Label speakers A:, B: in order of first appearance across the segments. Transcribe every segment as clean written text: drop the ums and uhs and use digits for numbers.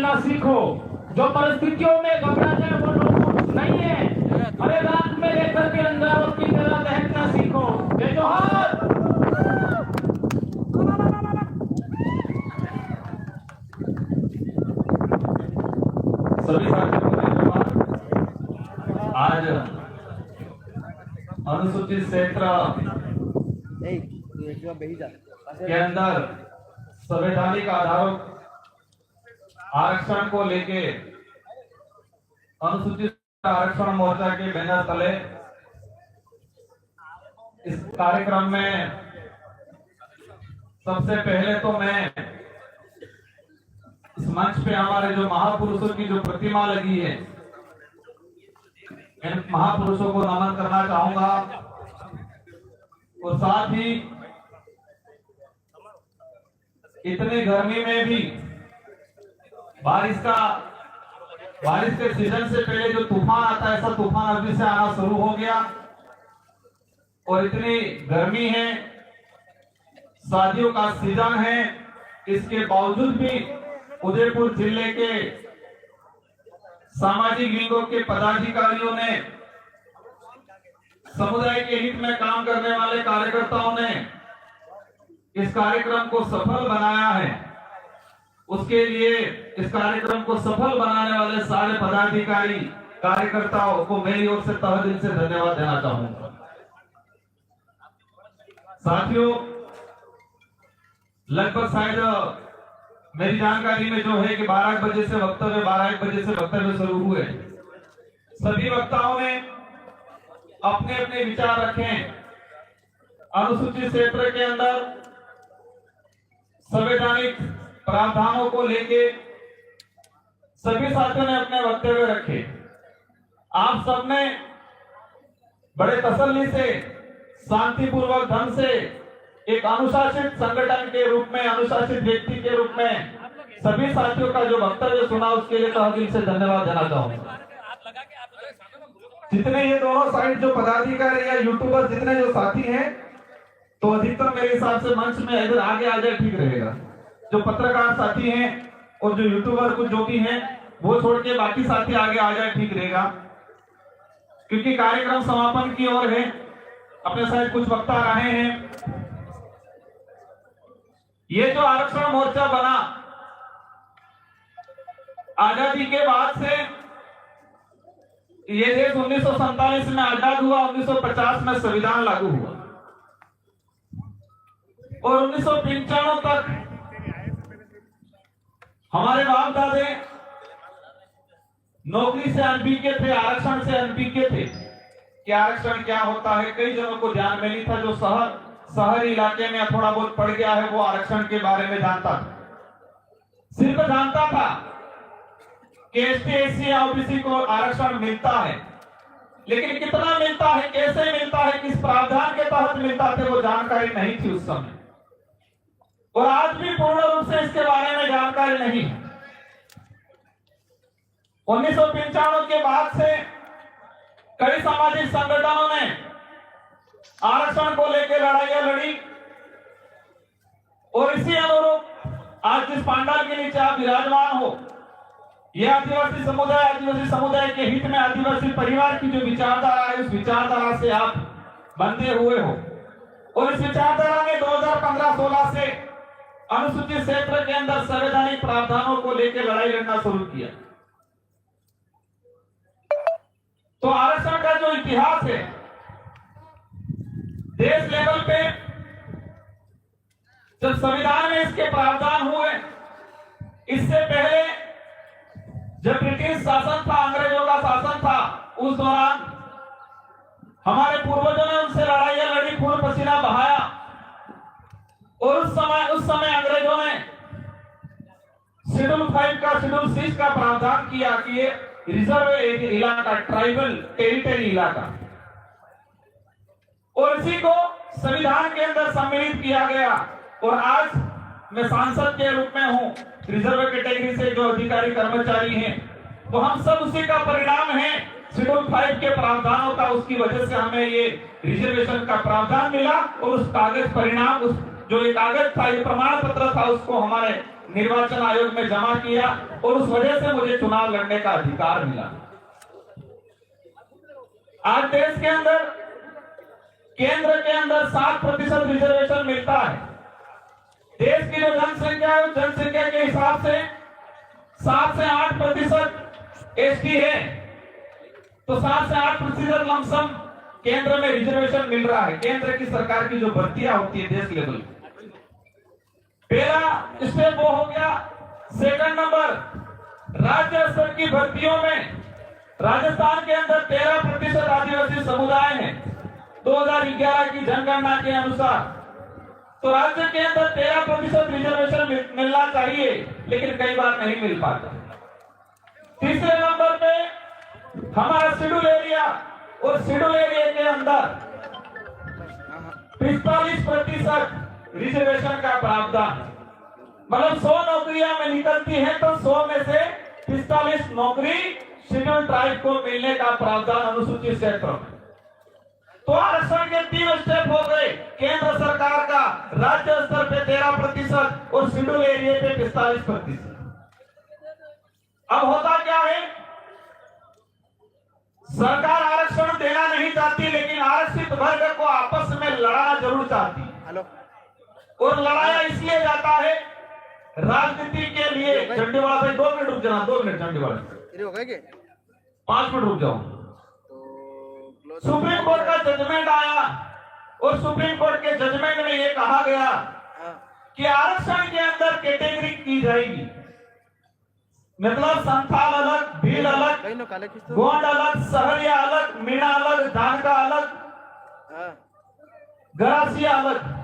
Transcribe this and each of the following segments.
A: रहना सीखो। जो परिस्थितियों में घबरा जाए वो लोग नहीं है। हरे रात में लेकर के अंगारों की तरह दहकना सीखो। जय जोहार।
B: सभी साथियों को धन्यवाद। आज अनुसूचित क्षेत्र के अंदर संवैधानिक आधारों आरक्षण को लेके अनुसूचित आरक्षण मोर्चा के बैनर तले इस कार्यक्रम में सबसे पहले तो मैं इस मंच पे हमारे जो महापुरुषों की जो प्रतिमा लगी है, इन महापुरुषों को नमन करना चाहूंगा। और साथ ही इतनी गर्मी में भी बारिश के सीजन से पहले जो तूफान आता है, ऐसा तूफान अभी से आना शुरू हो गया। और इतनी गर्मी है, शादियों का सीजन है, इसके बावजूद भी उदयपुर जिले के सामाजिक लिंगों के पदाधिकारियों ने, समुदाय के हित में काम करने वाले कार्यकर्ताओं ने इस कार्यक्रम को सफल बनाया है। उसके लिए इस कार्यक्रम को सफल बनाने वाले सारे पदाधिकारी कार्यकर्ताओं को मेरी ओर से तहे दिल से धन्यवाद देना चाहूंगा। साथियों, लगभग शायद मेरी जानकारी में जो है कि 12 बजे से वक्तव्य शुरू हुए। सभी वक्ताओं ने अपने अपने विचार रखे। अनुसूचित क्षेत्र के अंदर संवैधानिक प्रावधानों को लेके सभी साथियों ने अपने वक्तव्य रखे। आप सबने बड़े तसल्ली से, शांतिपूर्वक ढंग से, एक अनुशासित संगठन के रूप में, अनुशासित व्यक्ति के रूप में सभी साथियों का जो वक्तव्य सुना, उसके लिए तहे दिल से धन्यवाद देना चाहूंगा। जितने ये दोनों साइड जो पदाधिकारी या यूट्यूबर जितने जो साथी हैं, तो अधिकतर मेरे हिसाब से मंच में इधर आगे आ जाए ठीक रहेगा। जो पत्रकार साथी हैं और जो यूट्यूबर कुछ जो भी हैं, वो छोड़ के बाकी साथी आगे आ जाए ठीक रहेगा, क्योंकि कार्यक्रम समापन की ओर है। अपने साइड कुछ वक्ता रहे हैं। ये जो आरक्षण मोर्चा बना, आजादी के बाद से ये देश 1947 में आजाद हुआ, 1950 में संविधान लागू हुआ और 1995 तक हमारे बाप दादे नौकरी से अनभिज्ञ थे, आरक्षण से अनभिज्ञ थे कि आरक्षण क्या होता है। कई जनों को ध्यान में नहीं था। जो शहरी इलाके में थोड़ा बहुत पड़ गया है, वो आरक्षण के बारे में जानता था। सिर्फ जानता था कि एसटी, एससी या ओबीसी को आरक्षण मिलता है, लेकिन कितना मिलता है, कैसे मिलता है, किस प्रावधान के तहत मिलता है, वो जानकारी नहीं थी उस समय। और आज भी पूर्ण रूप से इसके बारे में जानकारी नहीं है। 1995 के बाद से कई सामाजिक संगठनों ने आरक्षण को लेकर लड़ाइयां लड़ी और इसी अनुरूप आज जिस पांडाल के नीचे आप विराजमान हो, यह आदिवासी समुदाय के हित में आदिवासी परिवार की जो विचारधारा है, उस विचारधारा से आप बंधे हुए हो। और इस विचारधारा ने 2015-16 से अनुसूचित क्षेत्र के अंदर संवैधानिक प्रावधानों को लेकर लड़ाई लड़ना शुरू किया। तो आरक्षण का जो इतिहास है, देश लेवल पे जब संविधान में इसके प्रावधान हुए, इससे पहले जब ब्रिटिश शासन था, अंग्रेजों का शासन था, उस दौरान हमारे पूर्वजों ने उनसे लड़ाइयां लड़ी, खून पसीना बहाया। और उस समय अंग्रेजों ने शेड्यूल 5 का, शेड्यूल 6 का प्रावधान किया कि ये रिजर्व इलाका, ट्राइबल टेरिटरी इलाका, और इसी को संविधान के अंदर सम्मिलित किया गया। और आज मैं सांसद के रूप में हूं, रिजर्व कैटेगरी से जो अधिकारी कर्मचारी हैं, तो हम सब उसी का परिणाम है, शेड्यूल 5 के प्रावधानों का। उसकी वजह से हमें ये रिजर्वेशन का प्रावधान मिला और उस कागज परिणाम, उस जो एक कागज था, ये प्रमाण पत्र था, उसको हमारे निर्वाचन आयोग में जमा किया और उस वजह से मुझे चुनाव लड़ने का अधिकार मिला। आज देश के अंदर केंद्र के अंदर 7% रिजर्वेशन मिलता है। देश की जो जनसंख्या है, जनसंख्या के हिसाब से 7 से 8% एसटी है, तो 7 से 8% लमसम केंद्र में रिजर्वेशन मिल रहा है। केंद्र की सरकार की जो भर्तियां होती है देश लेवल, पहला स्टेप वो हो गया। सेकंड नंबर, राज्य स्तर की भर्तियों में राजस्थान के अंदर 13% आदिवासी समुदाय है 2011 की जनगणना के अनुसार। तो राज्य के अंदर 13% रिजर्वेशन मिलना चाहिए, लेकिन कई बार नहीं मिल पाता। तीसरे नंबर पे हमारा शेड्यूल एरिया, और शेड्यूल एरिया के अंदर 45% रिजर्वेशन का प्रावधान, मतलब 100 नौकरियां में निकलती हैं तो 100 में से 45 नौकरी शेड्यूल ट्राइब को मिलने का प्रावधान अनुसूचित क्षेत्रों में। तो आरक्षण के 3 स्टेप हो गए, केंद्र सरकार का राज्य स्तर पे 13% और शेड्यूल एरिया पे 45%। अब होता क्या है, सरकार आरक्षण देना नहीं चाहती, लेकिन आरक्षित वर्ग को आपस में लड़ाना जरूर चाहती है। और लड़ाया इसलिए जाता है राजनीति के लिए। चंडीवाला भाई 2 मिनट रुक जाना, 2 मिनट चंडीवाला 5 मिनट रुक जाओ। सुप्रीम कोर्ट का जजमेंट आया और सुप्रीम कोर्ट के जजमेंट में यह कहा गया कि आरक्षण के अंदर कैटेगरी की जाएगी, मतलब संथाल अलग, भील अलग, गोंड अलग, सहरिया अलग, मीणा अलग, धानका अलग, गरासिया अलग।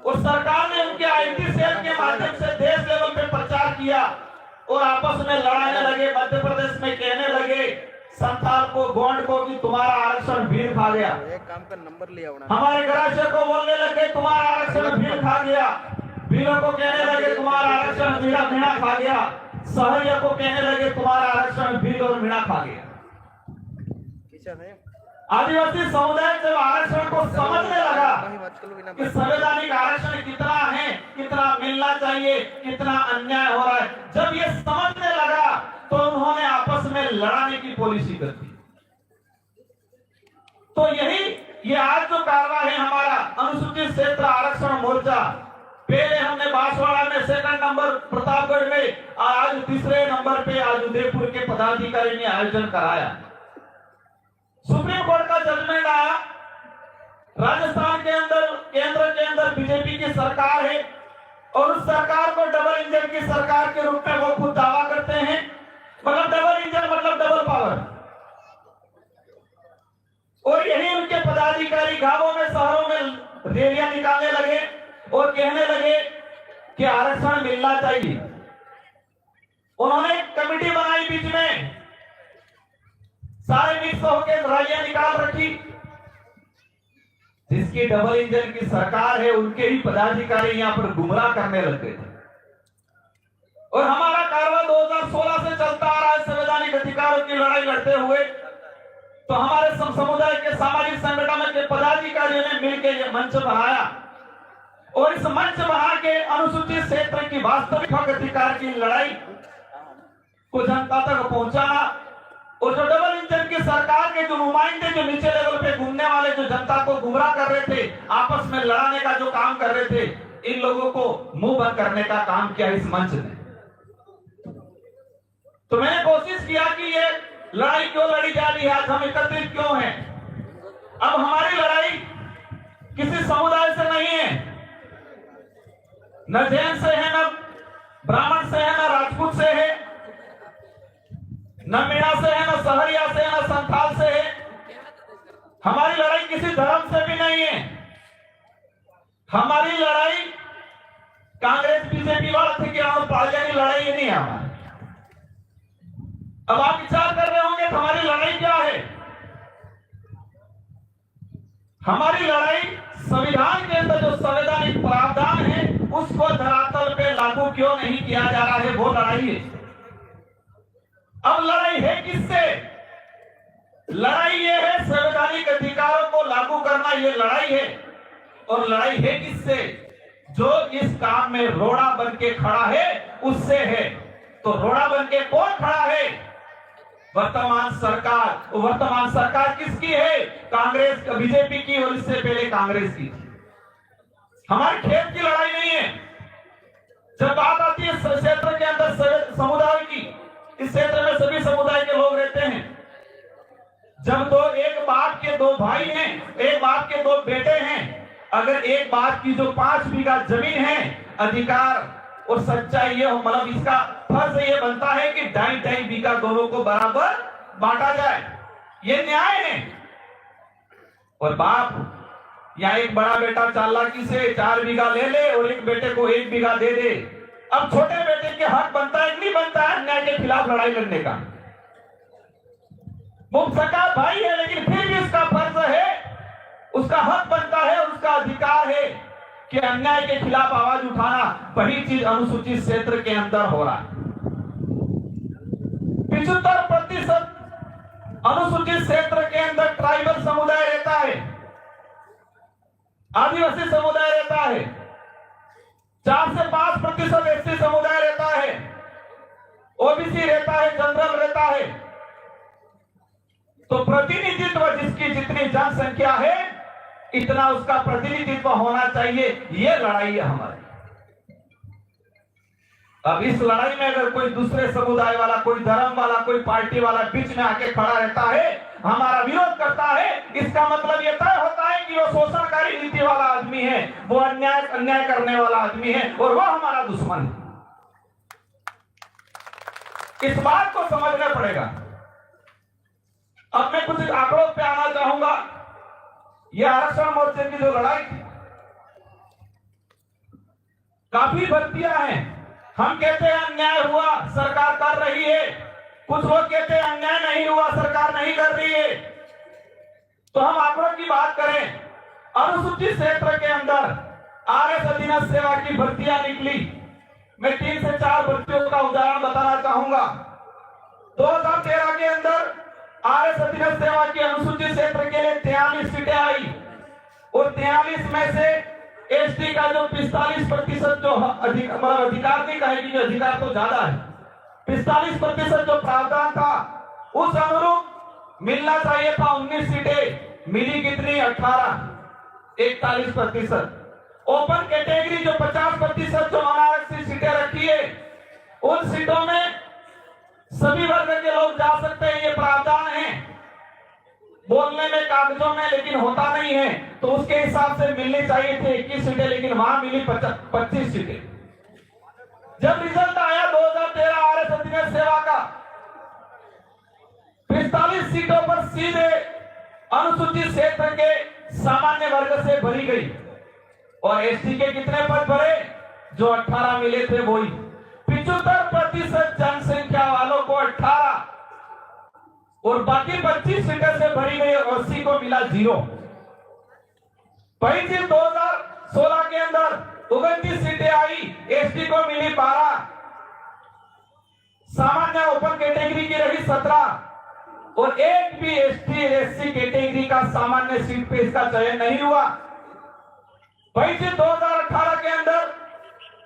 B: और सरकार ने उनके आईटी सेल के माध्यम से देश लेवल पे प्रचार किया और आपस में लड़ाने लगे। मध्य प्रदेश में कहने लगे संथाल को, गोंड को कि तुम्हारा आरक्षण भीड़ खा गया।
C: एक काम का नंबर लिया होना।
B: हमारे गरासिया को बोलने लगे तुम्हारा आरक्षण भीड़ खा गया। भीलों को कहने लगे तुम्हारा आरक्षण मीणा खा गया। सहरिया को कहने लगे तुम्हारा आरक्षण भील और मीणा खा गया। आदिवासी समुदाय जब आरक्षण को समझने लगा कि संवैधानिक आरक्षण कितना है, कितना मिलना चाहिए, कितना अन्याय हो रहा है, जब ये समझने लगा तो उन्होंने आपस में लड़ाने की पॉलिसी कर दी। तो ये आज जो कार्रवाई है हमारा अनुसूचित क्षेत्र आरक्षण मोर्चा, पहले हमने बांसवाड़ा में, सेकंड नंबर प्रतापगढ़ में, आज तीसरे नंबर पे आज उदयपुर के पदाधिकारी ने आयोजन कराया। सुप्रीम कोर्ट का जजमेंट आया, राजस्थान के अंदर केंद्र के अंदर बीजेपी की सरकार है और उस सरकार को डबल इंजन की सरकार के रूप में वो खुद दावा करते हैं। मतलब डबल इंजन मतलब डबल पावर। और यही उनके पदाधिकारी गांवों में, शहरों में रैलियां निकालने लगे और कहने लगे कि आरक्षण मिलना चाहिए। उन्होंने कमेटी बनाई, बीच में सारे मिक्स होकर रैलियां निकाल रखी। जिसकी डबल इंजन की सरकार है उनके ही पदाधिकारी यहां पर गुमराह करने लग गए थे। और हमारा कार्रवाई 2016 से चलता आ रहा है संवैधानिक अधिकारों की लड़ाई लड़ते हुए। तो हमारे समुदाय के सामाजिक संगठन के पदाधिकारियों ने मिलकर यह मंच बनाया और इस मंच बना के अनुसूचित क्षेत्र की वास्तविक हक अधिकार की लड़ाई को जनता तक पहुंचाना। और जो डबल इंजन की सरकार के जो नुमाइंदे जो नीचे लेवल पे घूमने वाले जो जनता को गुमराह कर रहे थे, आपस में लड़ाने का जो काम कर रहे थे, इन लोगों को मुंह बंद करने का काम किया इस मंच ने। तो मैंने कोशिश किया कि ये लड़ाई क्यों लड़ी जा रही है, आज हम एकत्रित क्यों हैं। अब हमारी लड़ाई किसी समुदाय से नहीं है, न जैन से है, न ब्राह्मण से है, न राजपूत से है, न मीणा से है, न सहरिया से है, न संथाल से है। हमारी लड़ाई किसी धर्म से भी नहीं है। हमारी लड़ाई कांग्रेस बीजेपी वाला थे कि हम पार्लियानी लड़ाई नहीं है हमारी। अब आप विचार कर रहे होंगे हमारी लड़ाई क्या है। हमारी लड़ाई संविधान के अंदर जो संवैधानिक प्रावधान है उसको धरातल पे लागू क्यों नहीं किया जा रहा है, वो लड़ाई है। अब लड़ाई है किससे? लड़ाई ये है संवैधानिक अधिकारों को लागू करना, ये लड़ाई है। और लड़ाई है किससे? जो इस काम में रोड़ा बन के खड़ा है उससे है। तो रोड़ा बन के कौन खड़ा है? वर्तमान सरकार। वर्तमान सरकार किसकी है? कांग्रेस, बीजेपी की, और इससे पहले कांग्रेस की। हमारे खेत की लड़ाई नहीं है। जब बात आती है क्षेत्र के अंदर समुदाय की, इस क्षेत्र में सभी समुदाय के लोग रहते हैं। जब दो एक बाप के दो भाई हैं, एक बाप के दो बेटे हैं, अगर एक बाप की जो 5 बीघा जमीन है, अधिकार और सच्चाई ये मतलब इसका फर्ज ये बनता है कि 2.5 बीघा दोनों को बराबर बांटा जाए। ये न्याय है। और बाप या एक बड़ा बेटा चालाकी से 4 बीघा ले ले और एक बेटे को 1 बीघा दे दे। अब छोटे बेटे के हक बनता है कि नहीं बनता है अन्याय के खिलाफ लड़ाई लड़ने का? वो सका भाई है, लेकिन फिर भी उसका फर्ज है, उसका हक बनता है, उसका अधिकार है कि अन्याय के खिलाफ आवाज उठाना। वही चीज अनुसूचित क्षेत्र के अंदर हो रहा है। 75% अनुसूचित क्षेत्र के अंदर ट्राइबल समुदाय रहता है, आदिवासी समुदाय रहता है, 4 से 5% एससी समुदाय रहता है, ओबीसी रहता है, जनरल रहता है। तो प्रतिनिधित्व जिसकी जितनी जनसंख्या है इतना उसका प्रतिनिधित्व होना चाहिए। ये लड़ाई है हमारी। अब इस लड़ाई में अगर कोई दूसरे समुदाय वाला, कोई धर्म वाला, कोई पार्टी वाला बीच में आके खड़ा रहता है, हमारा विरोध करता है, इसका मतलब यह तय होता है कि वो शोषणकारी नीति वाला आदमी है, वो अन्याय करने वाला आदमी है और वह हमारा दुश्मन है। इस बात को समझना पड़ेगा। अब मैं कुछ आंकड़ों पे आना चाहूंगा। यह आरक्षण मोर्चे की जो लड़ाई थी, काफी भर्तियां हैं। हम कहते हैं अन्याय हुआ, सरकार कर रही है। कुछ लोग कहते हैं अन्याय नहीं हुआ, सरकार नहीं कर रही है। तो हम आंकड़ों की बात करें, अनुसूचित क्षेत्र के अंदर आरएस अधीनस्थ सेवा की भर्तियां निकली। मैं 3 से 4 भर्तियों का उदाहरण बताना चाहूंगा। 2013 के अंदर आरएस अधीनस्थ सेवा की अनुसूचित क्षेत्र के लिए 43 सीटें आई और 43 में से एसटी का जो 45% जो अधिकार नहीं कहेगी, अधिकार तो ज्यादा है, 45% जो प्रावधान था उस अनुरूप मिलना चाहिए था 19 सीटें, मिली कितनी? 18, 41%। ओपन कैटेगरी जो 50% जो अनारक्षित सीटें रखी है, उन सीटों में सभी वर्ग के लोग जा सकते हैं। ये प्रावधान है बोलने में, कागजों में, लेकिन होता नहीं है। तो उसके हिसाब से मिलनी चाहिए थे 21 सीटें, लेकिन वहां मिली 25 सीटें। जब रिजल्ट आया 2013 आरएस अधीनस्थ सेवा का, 45 सीटों पर सीधे अनुसूचित क्षेत्र के सामान्य वर्ग से भरी गई और एसटी के कितने पद भरे? जो 18 मिले थे वही। 75% जनसंख्या वालों को 18 और बाकी 25 सीटें से भरी गई और एससी को मिला 0। वही चीज 2016 के अंदर 29 सीटें आई, एसटी को मिली 12, सामान्य ओपन कैटेगरी की रही 17 और एक भी एसटी एससी कैटेगरी का सामान्य सीट पे इसका चयन नहीं हुआ। वही चीज 2018 के अंदर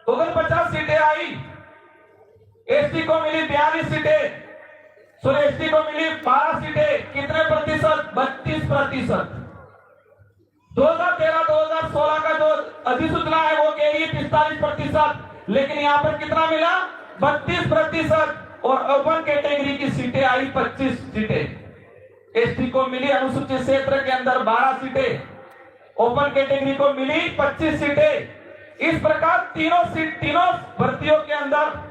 B: 49 सीटें आई, एसटी को मिली 42 सीटें, एसटी को मिली 12 सीटें। कितने प्रतिशत? 32%। 2013-2016 का जो अधिसूचना है वो कह रही है 45%, लेकिन यहाँ पर कितना मिला? 32%। और ओपन कैटेगरी की सीटें आई 25 सीटें। एसटी को मिली अनुसूचित क्षेत्र के अंदर 12 सीटें, ओपन कैटेगरी को मिली 25 सीटें। इस प्रकार तीनों भर्तियों के अंदर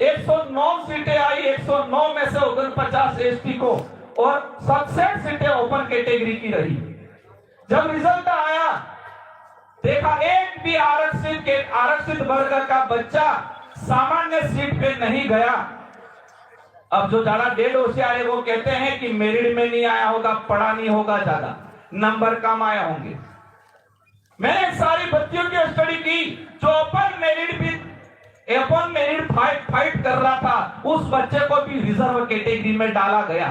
B: 109 सीटें आई, 109 में से 49 एसटी को और 67 सीटें ओपन कैटेगरी की रही। जब रिजल्ट आया देखा एक भी आरक्षित वर्ग का बच्चा सामान्य सीट पे नहीं गया। अब जो ज्यादा डेढ़ होशियार है वो कहते हैं कि मेरिट में नहीं आया होगा, पढ़ा नहीं होगा, ज्यादा नंबर कम आए होंगे। मैंने सारी भर्तियों की स्टडी की, जो ओपन मेरिट फाइट कर रहा था उस बच्चे को भी रिजर्व कैटेगरी में डाला गया।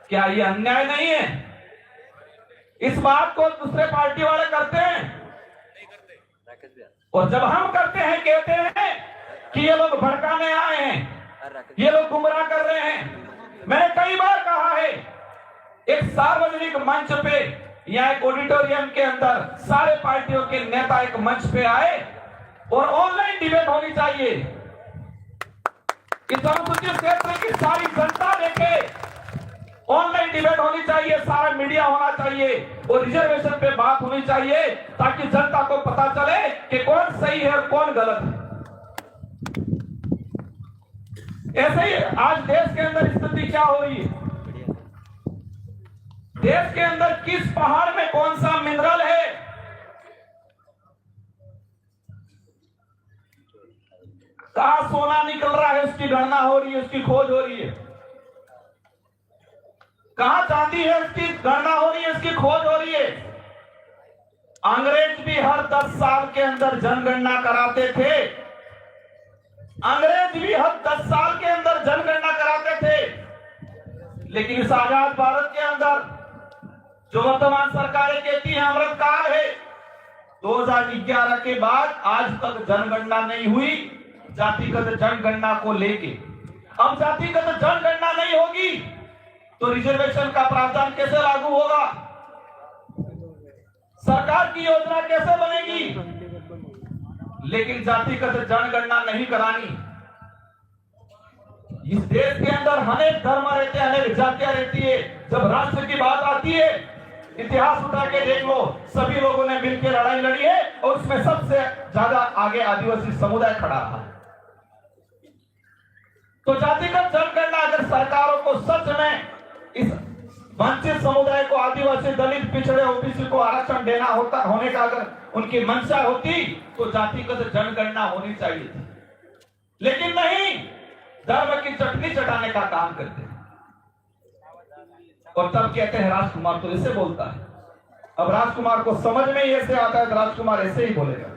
B: क्या ये अन्याय नहीं है? इस बात को दूसरे पार्टी वाले करते हैं? और जब हम करते हैं, कहते हैं कि ये लोग भड़काने आए हैं, ये लोग गुमराह कर रहे हैं। मैंने कई बार कहा है, एक सार्वजनिक मंच पे या एक ऑडिटोरियम के अंदर सारे पार्टियों के नेता एक मंच पे आए और ऑनलाइन डिबेट होनी चाहिए। इस अनुसूचित क्षेत्र की सारी जनता देखे, ऑनलाइन डिबेट होनी चाहिए, सारा मीडिया होना चाहिए और रिजर्वेशन पे बात होनी चाहिए, ताकि जनता को पता चले कि कौन सही है और कौन गलत है। ऐसे ही आज देश के अंदर स्थिति क्या हो रही है, देश के अंदर किस पहाड़ में कौन सा मिनरल है, कहां सोना निकल रहा है, उसकी गणना हो रही है, उसकी खोज हो रही है। कहां चांदी है, उसकी गणना हो रही है, उसकी खोज हो रही है। अंग्रेज भी हर 10 साल के अंदर जनगणना कराते थे, अंग्रेज भी हर 10 साल के अंदर जनगणना कराते थे। लेकिन इस आजाद भारत के अंदर जो वर्तमान सरकारें कहती है अमृतकाल है, 2011 के बाद आज तक जनगणना नहीं हुई जातिगत जनगणना को लेके। अब जातिगत जनगणना नहीं होगी तो रिजर्वेशन का प्रावधान कैसे लागू होगा, सरकार की योजना कैसे बनेगी। लेकिन जातिगत जनगणना नहीं करानी। इस देश के अंदर अनेक धर्म रहते हैं, अनेक जातियां रहती है। जब राष्ट्र की बात आती है, इतिहास उठा के देख लो, सभी लोगों ने मिलकर लड़ाई लड़ी है और उसमें सबसे ज्यादा आगे आदिवासी समुदाय खड़ा रहा। तो जातिगत जनगणना अगर सरकारों को सच में इस वंचित समुदाय को, आदिवासी, दलित, पिछड़े, ओबीसी को आरक्षण देना होने का अगर उनकी मंशा होती तो जातिगत जनगणना होनी चाहिए थी। लेकिन नहीं, धर्म की चटनी चटाने का काम करते हैं। और तब कहते हैं राजकुमार तो ऐसे बोलता है। अब राजकुमार को समझ में ऐसे आता है तो राजकुमार ऐसे ही बोलेगा।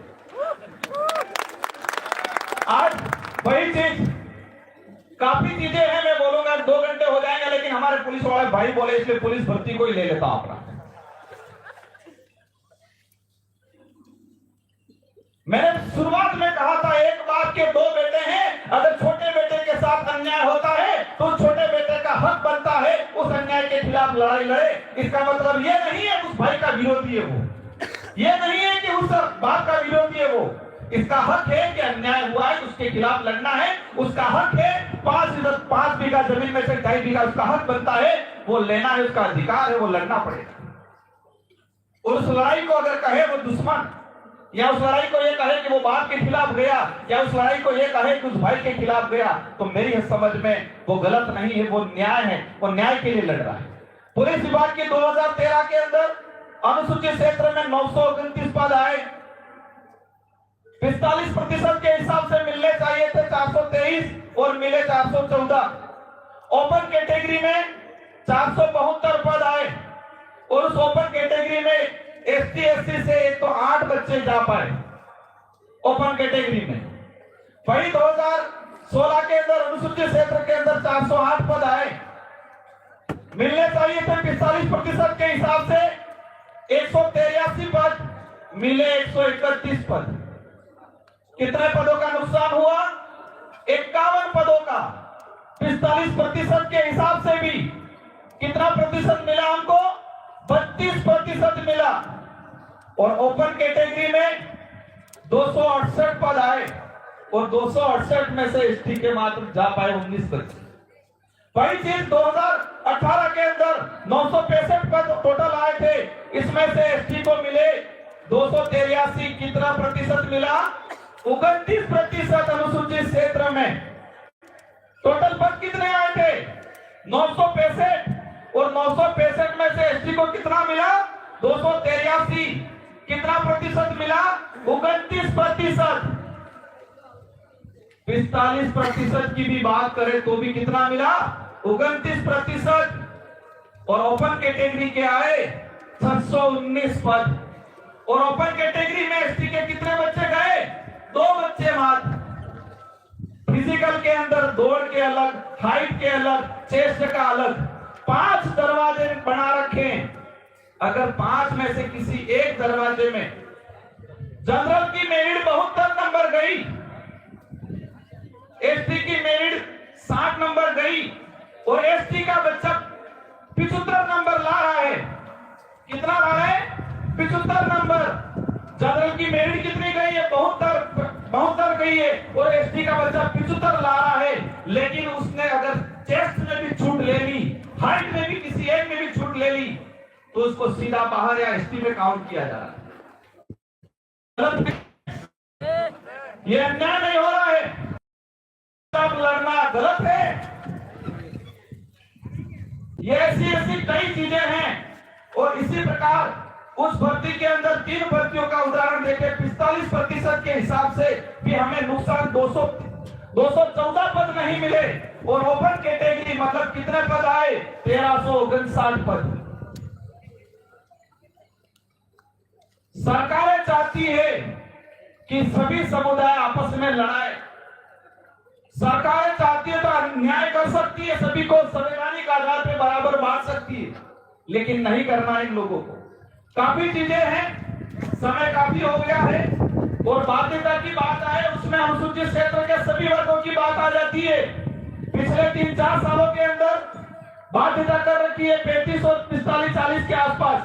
B: आज वही चीज, काफी चीजें हैं, मैं बोलूंगा 2 घंटे हो जाएंगे, लेकिन हमारे पुलिस वाले भाई बोले इसलिए पुलिस भर्ती को ही ले लेता हूं अपना। मैंने शुरुआत में कहा था, एक बाप के 2 बेटे हैं, अगर छोटे बेटे के साथ अन्याय होता है तो छोटे बेटे का हक बनता है उस अन्याय के खिलाफ लड़ाई लड़े। इसका मतलब ये नहीं है उस भाई का विरोधी है वो, ये नहीं है कि उस बाप का विरोधी है वो। इसका हक है कि अन्याय हुआ है, उसके खिलाफ लड़ना है, उसका हक है। 5 बीघा जमीन में से 2.5 बीघा उसका हक बनता है, वो लेना है, उसका अधिकार है, वो लड़ना पड़ेगा। और उस लड़ाई को अगर कहे वो दुश्मन, या उस लड़ाई को ये कहे कि वो बाप के खिलाफ गया, या उस लड़ाई को ये कहे कि उस भाई के खिलाफ गया, तो मेरी समझ में वो गलत नहीं है, वो न्याय है, वो न्याय के लिए लड़ रहा है। पुलिस विभाग के 2013 के अंदर अनुसूचित क्षेत्र में 929 पद आए, 45% के हिसाब से मिलने चाहिए थे 423 और मिले 414। ओपन कैटेगरी में 472 पद आए और उस ओपन कैटेगरी में एसटी एससी से 108 बच्चे जा पाए ओपन कैटेगरी में। वही 2016 के अंदर अनुसूचित क्षेत्र के अंदर 408 पद आए, मिलने चाहिए थे 45% के हिसाब से 183 पद, मिले 131 पद। कितने पदों का नुकसान हुआ? 51 पदों का। 45% के हिसाब से भी कितना प्रतिशत मिला हमको? 32% मिला। और ओपन कैटेगरी में 268 पद आए और 268 में से एसटी के मात्र जा पाए 19 बच्चे। वही चीज 2018 के अंदर 965 पद टोटल आए थे, इसमें से एसटी को मिले 283। कितना प्रतिशत मिला? 29% अनुसूचित क्षेत्र में। टोटल पद कितने आए थे? 965 और 965 में से एसटी को कितना मिला? 283। कितना प्रतिशत मिला? 29%। 45% की भी बात करें तो भी कितना मिला? 29%। और ओपन कैटेगरी के आए 619 पद। और ओपन कैटेगरी में एसटी के कितने बच्चे गए? 2 बच्चे मात्र। फिजिकल के अंदर दौड़ के अलग, हाइट के अलग, चेस्ट का अलग, 5 दरवाजे बना रखे। अगर 5 में से किसी एक दरवाजे में जनरल की मेरिट 72 नंबर गई, एसटी की मेरिट 60 नंबर गई और एसटी का बच्चा 75 नंबर ला रहा है। कितना ला रहा है? 75 नंबर। जनरल की मेरिट कितनी गई है? 72 गई है और एसटी का बच्चा 75 ला रहा है। लेकिन उसने अगर चेस्ट में भी छूट ले ली, हाइट में भी किसी एक में भी छूट ले ली, तो उसको सीधा बाहर या एसटी में काउंट किया जा रहा है। ये अन्याय नहीं हो रहा है, सब लड़ना गलत है। ये ऐसी कई चीजें हैं। और इसी प्रकार उस भर्ती के अंदर 3 भर्तियों का उदाहरण देखें, 45% के हिसाब से भी हमें नुकसान 214 पद नहीं मिले और ओपन कैटेगरी मतलब कितने पद आए? 1359 पद। सरकारें चाहती है कि सभी समुदाय आपस में लड़ाए, सरकारें चाहती है तो अन्याय कर सकती है, सभी को संवैधानिक आधार पर बराबर बांट सकती है, लेकिन नहीं करना इन लोगों को। काफी चीजें हैं, समय काफी हो गया है और बाध्यता की बात आए उसमें अनुसूचित क्षेत्र के सभी वर्गों की बात आ जाती है। पिछले 3-4 सालों के अंदर बाध्यता कर रखी है 35 और 45-40 के आसपास।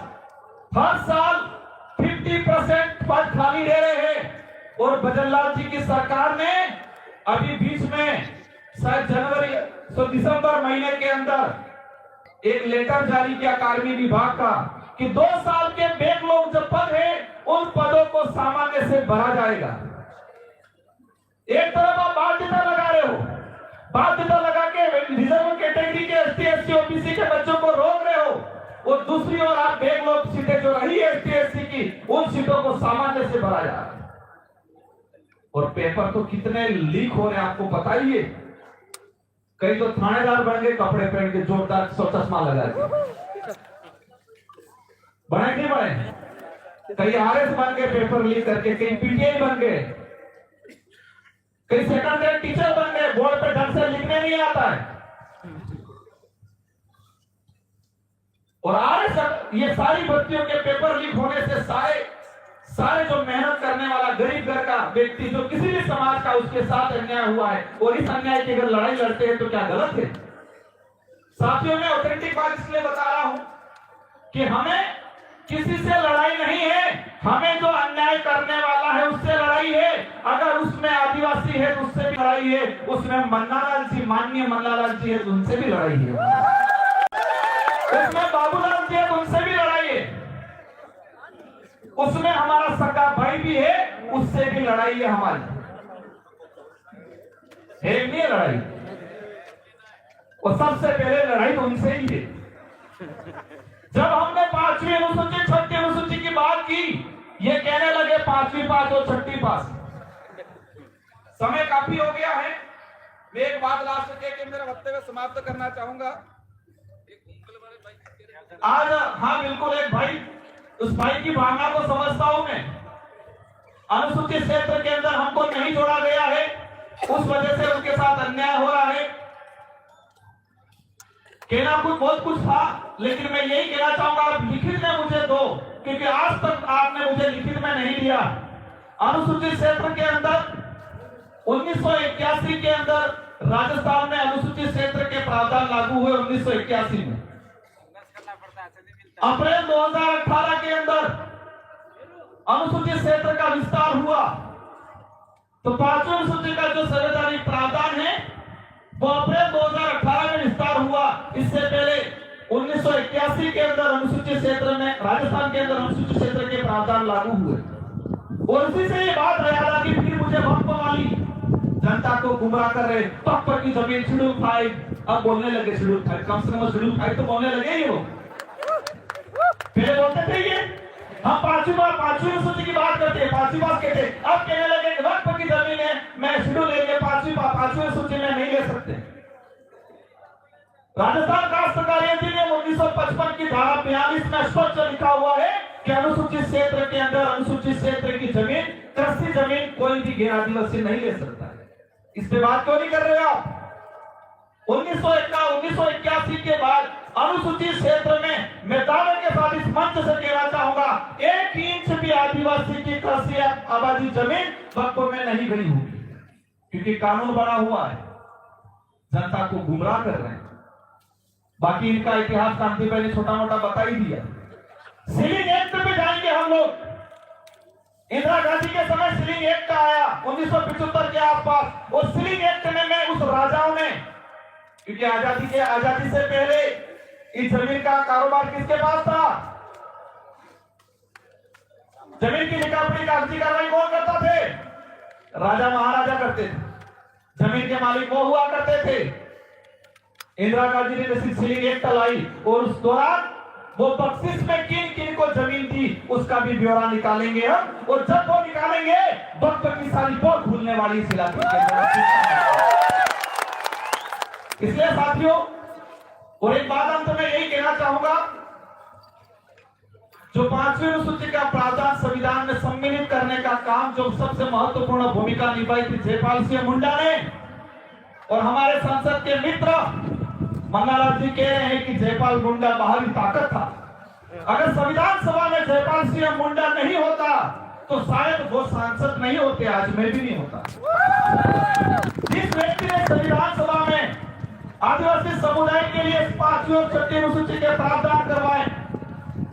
B: हर साल 50% पद खाली दे रहे हैं और भजनलाल जी की सरकार ने अभी बीच में शायद दिसंबर महीने के अंदर एक लेटर जारी किया कार्मिक विभाग का कि 2 साल के बैकलॉग जो पद है उन पदों को सामान्य से भरा जाएगा। एक तरफ आप बाध्यता लगा रहे हो, बाध्यता लगा के रिजर्व कैटेगरी के एसटी, एससी, ओबीसी के बच्चों को रोक रहे हो और दूसरी ओर आप बैकलॉग सीटें जो रही है एसटी, एससी की, उन सीटों को सामान्य से भरा जा रहा है। और पेपर तो कितने लीक हो रहे हैं आपको पता ही है। कई तो थानेदार बन गए कपड़े पहन के, जोरदार चश्मा लगा के, बने नहीं बने? कई आरएस बन गए पेपर लीक करके, कई पीटीआई बन गए, कई सेकंड ग्रेड टीचर बन गए, बोर्ड पे ढंग से लिखने नहीं आता है। और आरएस ये सारी भर्तियों के पेपर लीक होने से सारे जो मेहनत करने वाला गरीब घर का व्यक्ति, जो किसी भी समाज का, उसके साथ अन्याय हुआ है और इस अन्याय की अगर लड़ाई लड़ते हैं तो क्या गलत है? साथियों, मैं ऑथेंटिक बात इसलिए बता रहा हूं कि हमें किसी से लड़ाई नहीं है, हमें जो अन्याय करने वाला है उससे लड़ाई है। अगर उसमें आदिवासी है तो उससे भी लड़ाई है, उसमें मन्नालाल जी, माननीय मन्नालाल जी है तो उनसे भी लड़ाई है, उसमें बाबूलाल जी है तो उनसे भी लड़ाई है, उसमें हमारा सगा भाई भी है, उससे भी लड़ाई है हमारी। है नहीं है लड़ाई? और सबसे पहले लड़ाई तो उनसे ही है। जब हमने 5वीं अनुसूची, 6ठी अनुसूची की बात की, ये कहने लगे 5वीं पास और 6ठी पास। समय काफी हो गया है, मैं एक बात लास्ट के मेरा वक्तव्य समाप्त करना चाहूंगा। आज हाँ बिल्कुल, एक भाई, उस भाई की भावना को समझता हूं मैं। अनुसूचित क्षेत्र के अंदर हमको नहीं जोड़ा गया है, उस वजह से उनके साथ अन्याय हो रहा है। कहना कुछ बहुत कुछ था, लेकिन मैं यही कहना चाहूंगा, आप लिखित में मुझे दो, क्योंकि आज तक आपने मुझे लिखित में नहीं दिया। अनुसूचित क्षेत्र के अंदर 1981 के अंदर राजस्थान में अनुसूचित क्षेत्र के प्रावधान लागू हुए 1981 में। अप्रैल 2018 के अंदर अनुसूचित क्षेत्र का विस्तार हुआ, तो 5वीं अनुसूची का जो संवैधानिक प्रावधान है वो अप्रैल 2018 में विस्तार हुआ। इससे पहले 1981 के अंदर अनुसूचित क्षेत्र में, राजस्थान के अंदर अनुसूचित क्षेत्र के प्रावधान लागू हुए और उसी से ये बात याद आ गई। फिर मुझे वक्फ वाली जनता को गुमराह कर रहे, वक्फ की जमीन शेड्यूल 5, अब बोलने लगे शेड्यूल 5, कम से कम शेड्यूल 5 तो बोलने लगे ही। वो पहले बोलते थे ये हम 5वीं अनुसूची की बात करते हैं, 5वीं बात कहते, अब कहने लगे वक्फ की जमीन है, मैं शेड्यूल लेंगे, 5वीं अनुसूची में नहीं ले सकते। राजस्थान काश्तकारी अधिनियम 1955 की धारा 42 में स्पष्ट लिखा हुआ है कि अनुसूचित क्षेत्र के अंदर अनुसूचित क्षेत्र की जमीन, कृषि जमीन कोई भी गैर आदिवासी नहीं ले सकता है। इस पे बात क्यों नहीं कर रहे हो आप? 1981 के बाद अनुसूचित क्षेत्र में मैं दावे के साथ इस मंच से कहना चाहूंगा, 1 इंच भी आदिवासी की 80 आबादी जमीन वक्फ में नहीं गई होगी, क्योंकि कानून बना हुआ है, जनता को गुमराह कर रहे हैं। बाकी इनका इतिहास क्रांति पहले छोटा मोटा बता ही दिया। सीलिंग एक्ट पे जाएंगे हम लोग। इंदिरा गांधी के समय सीलिंग एक्ट आया 1975 के आसपास। और सीलिंग एक्ट में उस राजाओं ने, क्योंकि आजादी से पहले इस जमीन का कारोबार किसके पास था? जमीन की लिखापढ़ी कागजी कार्रवाई कौन करता थे? राजा महाराजा करते थे। जमीन के मालिक वो हुआ करते थे। इंदिरा गांधी ने सीलिंग एक्ट लाई और उस दौरान वो बख्शिश में किन किन को जमीन दी उसका भी ब्यौरा निकालेंगे हम। और जब वो निकालेंगे वक्त की सारी बहुत भूलने वाली इस इलाके के अंदर। इसलिए साथियों, और एक बात अंत में यही कहना चाहूंगा, जो 5वीं अनुसूची का प्रावधान संविधान में सम्मिलित करने का काम जो सबसे महत्वपूर्ण भूमिका निभाई थी जयपाल सिंह मुंडा ने, और हमारे संसद के मित्र मन्नालाल जी कह रहे हैं कि जयपाल मुंडा बाहरी ताकत था। अगर संविधान सभा में जयपाल सिंह मुंडा नहीं होता तो शायद वो सांसद नहीं होते, आज मैं भी नहीं होता। जिस व्यक्ति ने संविधान सभा में आदिवासी समुदाय के लिए 5वीं और 6वीं अनुसूची के प्रावधान करवाए,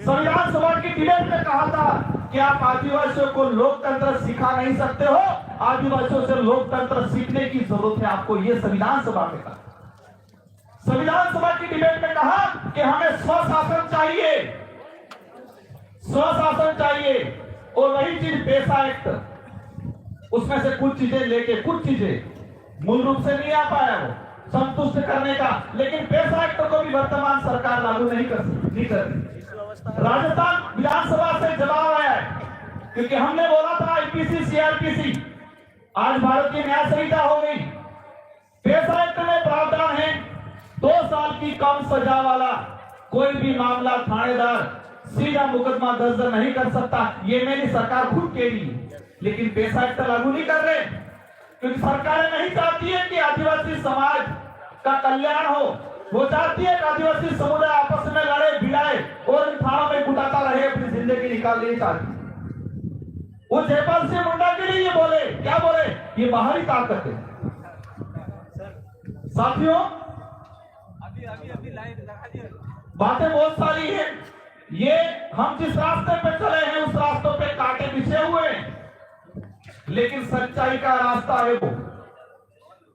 B: संविधान सभा की डिबेट में कहा था कि आप आदिवासियों को लोकतंत्र सिखा नहीं सकते हो, आदिवासियों से लोकतंत्र सीखने की जरूरत है आपको, ये संविधान सभा में कहा। संविधान सभा की डिबेट में कहा कि हमें स्वशासन चाहिए, स्वशासन चाहिए। और वही चीज पेशा एक्ट, उसमें से कुछ चीजें लेके कुछ चीजें मूल रूप से नहीं आ पाया वो संतुष्ट करने का, लेकिन पेशा एक्ट को भी वर्तमान सरकार लागू नहीं कर रही। राजस्थान विधानसभा से जवाब आया है, क्योंकि हमने बोला था आईपीसी सीआरपीसी, आज भारतीय न्याय संहिता हो गई। पेशा एक्ट में प्रावधान है 2 साल की कम सजा वाला कोई भी मामला थानेदार सीधा मुकदमा दर्ज नहीं कर सकता। ये मेरी सरकार खुद कह रही है, लेकिन पेशा एक्ट लागू नहीं कर रहे, क्योंकि सरकार नहीं चाहती है कि आदिवासी समाज का कल्याण हो। वो चाहती है कि आदिवासी समुदाय आपस में लड़े भिड़ाए और इन थानों में कुटाता रहे, अपनी जिंदगी निकाल नहीं चाहती। वो जयपाल सिंह मुंडा के लिए ये बोले, क्या बोले? ये बाहरी ताकत है। साथियों, बातें बहुत सारी है। ये हम जिस रास्ते पे चले हैं उस रास्तों पे कांटे बिछे हुए हैं, लेकिन सच्चाई का रास्ता है वो।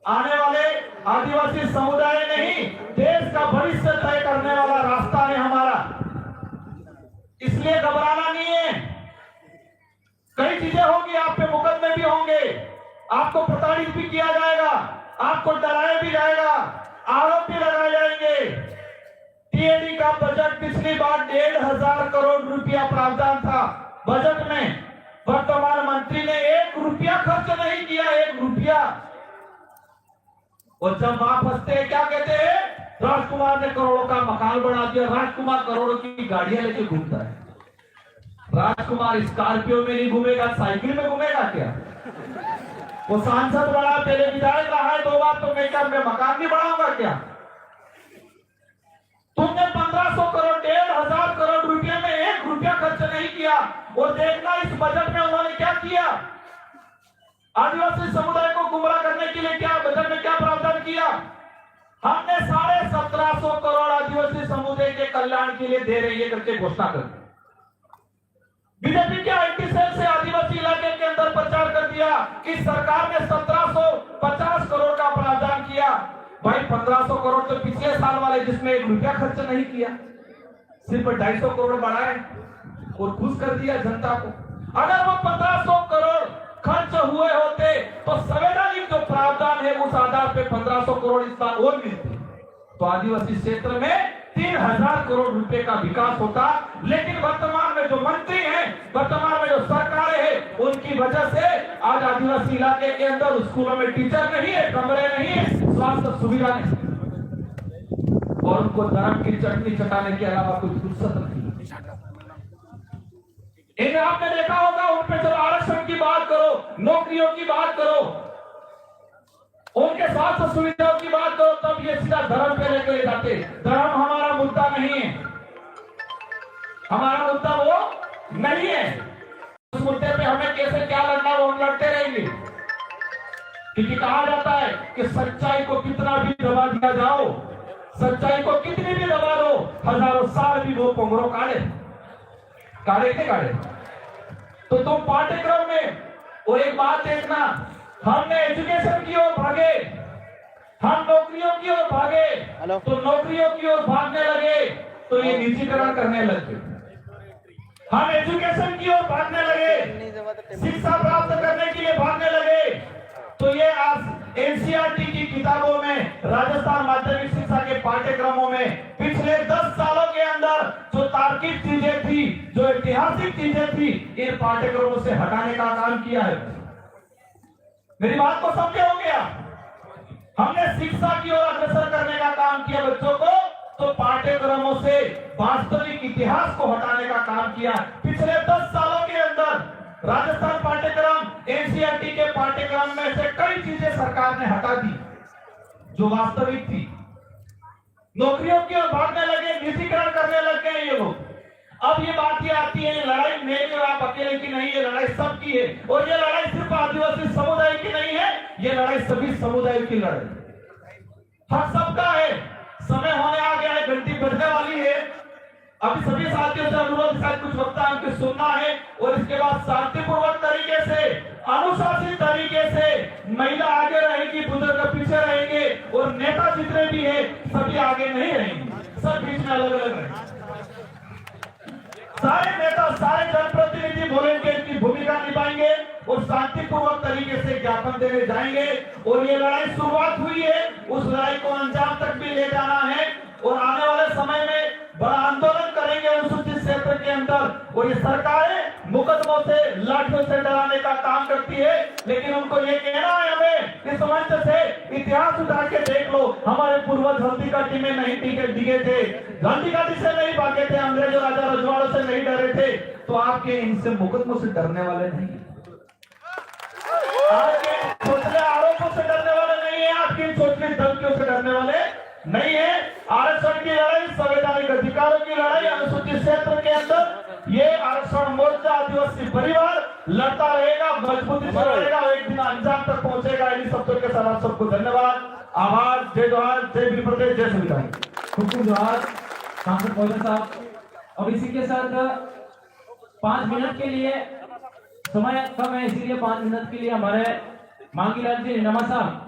B: आने वाले आदिवासी समुदाय नहीं, देश का भविष्य तय करने वाला रास्ता है हमारा। इसलिए घबराना नहीं है। कई चीजें होंगी, आप पे मुकदमे भी होंगे, आपको प्रताड़ित भी किया जाएगा, आपको डराया भी जाएगा, आरोप भी लगाए जाएंगे। टीएडी का बजट पिछली बार 1,500 करोड़ रुपया प्रावधान था बजट में। वर्तमान मंत्री ने 1 रुपया खर्च नहीं किया, 1 रुपया। और जब वहां फंसते हैं क्या कहते हैं? राजकुमार ने करोड़ों का मकान बना दिया, राजकुमार करोड़ों की गाड़ियां लेके घूमता है। राजकुमार स्कॉर्पियो में नहीं घूमेगा, साइकिल में घूमेगा क्या? वो सांसद बड़ा, पहले विधायक रहा है 2 बार, तो मैं क्या मैं मकान नहीं बनाऊंगा क्या? तुमने 1500 करोड़ 1,500 करोड़ रुपए में 1 रुपया खर्च नहीं किया। और देखना इस बजट में उन्होंने क्या किया। आदिवासी समुदाय को गुमराह करने के लिए क्या बजट में क्या प्रावधान किया? हमने 1750 करोड़ आदिवासी समुदाय के कल्याण के लिए दे रही है करके घोषणा कर दी। बीजेपी के आईटी सेल से आदिवासी इलाके के अंदर प्रचार कर दिया कि सरकार ने 1750 करोड़ का प्रावधान किया। भाई 1500 करोड़ तो पिछले साल वाले जिसमें 1 रुपया खर्च नहीं किया, सिर्फ 250 करोड़ बढ़ाए और खुश कर दिया जनता को। अगर वो 1500 करोड़ खर्च हुए होते तो संवैधानिक जो प्रावधान है उस आधार पे 1500 करोड़ इस बार और मिलते, तो आदिवासी क्षेत्र में 3000 करोड़ रुपए का विकास होता। लेकिन वर्तमान में जो मंत्री हैं, वर्तमान में जो सरकारें हैं, उनकी वजह से आज आदिवासी इलाके के अंदर स्कूलों में टीचर नहीं है, कमरे नहीं है, स्वास्थ्य सुविधा नहीं, और उनको धर्म की चटनी चटाने के अलावा कुछ फुर्सत नहीं। इन्हें आपने देखा होगा, उन पे चलो आरक्षण की बात करो, नौकरियों की बात करो, उनके स्वास्थ्य सुविधाओं की बात करो, तब ये सीधा धर्म पे लेकर जाते। धर्म हमारा मुद्दा नहीं है, हमारा मुद्दा वो नहीं है। उस मुद्दे पे हमें कहा जाता है कि सच्चाई को कितना भी दबा दिया जाओ, सच्चाई को कितनी भी दबा दो, हजारों साल भी वो पोंगरो काढ़े के काढ़े। तो तुम पाठ्यक्रम में, और एक बात देखना, हमने एजुकेशन की ओर भागे, हम नौकरियों की ओर भागे, तो नौकरियों की ओर भागने लगे तो ये निजीकरण करने लगे। हम एजुकेशन की ओर भागने लगे, शिक्षा प्राप्त करने के लिए भागने लगे, तो ये आज एनसीईआरटी की किताबों में, राजस्थान माध्यमिक शिक्षा के पाठ्यक्रमों में पिछले 10 सालों के अंदर जो तार्किक चीजें थी, जो ऐतिहासिक चीजें थी, इन पाठ्यक्रमों से हटाने का काम किया है। मेरी बात को समझे हो गया? हमने शिक्षा की ओर अग्रसर करने का काम किया बच्चों को, तो पाठ्यक्रमों से वास्तविक इतिहास को हटाने का काम किया। पिछले 10 सालों के अंदर राजस्थान पाठ्यक्रम, एनसीईआरटी के पाठ्यक्रम में से कई चीजें सरकार ने हटा दी जो वास्तविक थी। नौकरियों की ओर भागने लगे, निजीकरण करने लग गए ये लोग। अब ये बात ये आती है, लड़ाई मेरी और आप अकेले की नहीं है, लड़ाई सबकी है। और ये लड़ाई सिर्फ आदिवासी समुदाय की नहीं है, ये लड़ाई सभी समुदाय की लड़ाई, हक सबका है। समय होने आ गया है, घंटी बजने वाली है। अभी सभी साथियों से अनुरोध, शायद कुछ वक्ता हमको सुनना है, और इसके बाद शांतिपूर्वक तरीके से, अनुशासित तरीके से, महिला आगे रहेगी, बुजुर्ग पीछे रहेंगे, और नेता जितने भी है सभी आगे नहीं रहेंगे, सब बीच में अलग अलग रहेंगे। सारे नेता, सारे जनप्रतिनिधि वॉलंटियर की भूमिका निभाएंगे और शांतिपूर्वक तरीके से ज्ञापन देने जाएंगे। और ये लड़ाई शुरुआत हुई है, उस लड़ाई को अंजाम तक भी ले जाना है, और आने वाले समय में बड़ा आंदोलन करेंगे अनुसूचित क्षेत्र के अंदर। और ये सरकारें मुकदमों से, लाठियों से डराने का काम करती है, लेकिन उनको ये कहना है हमें इस मंच से, इतिहास उठा के देख लो, हमारे पूर्वज हल्दी घाटी में नहीं डिगे थे, गांधी घाटी से नहीं भागे थे, अंग्रेजों राजा रजवाड़ों से नहीं डरे थे, तो आपके इनसे मुकदमों से डरने वाले नहीं है, आपके सोचने आरोपों से डरने वाले नहीं है, आपकी सोचने धमकियों से डरने वाले नहीं है। आरक्षण की लड़ाई, संवैधानिक अधिकारों की लड़ाई अनुसूचित क्षेत्र के अंदर ये आरक्षण मोर्चा, आदिवासी परिवार लड़ता रहेगा, मजबूती से लड़ेगा, और एक दिन अंजाम तक पहुंचेगा। इन शब्दों के साथ आप सबको धन्यवाद, आभार, जय जोहार, जय वीर प्रदेश, जय संविधान।
A: खूब खूब जोहार सांसद महोदय साहब। और इसी के साथ 5 मिनट के लिए, समय कम है इसीलिए 5 मिनट के लिए हमारे मांगीलाल जी नमा साहब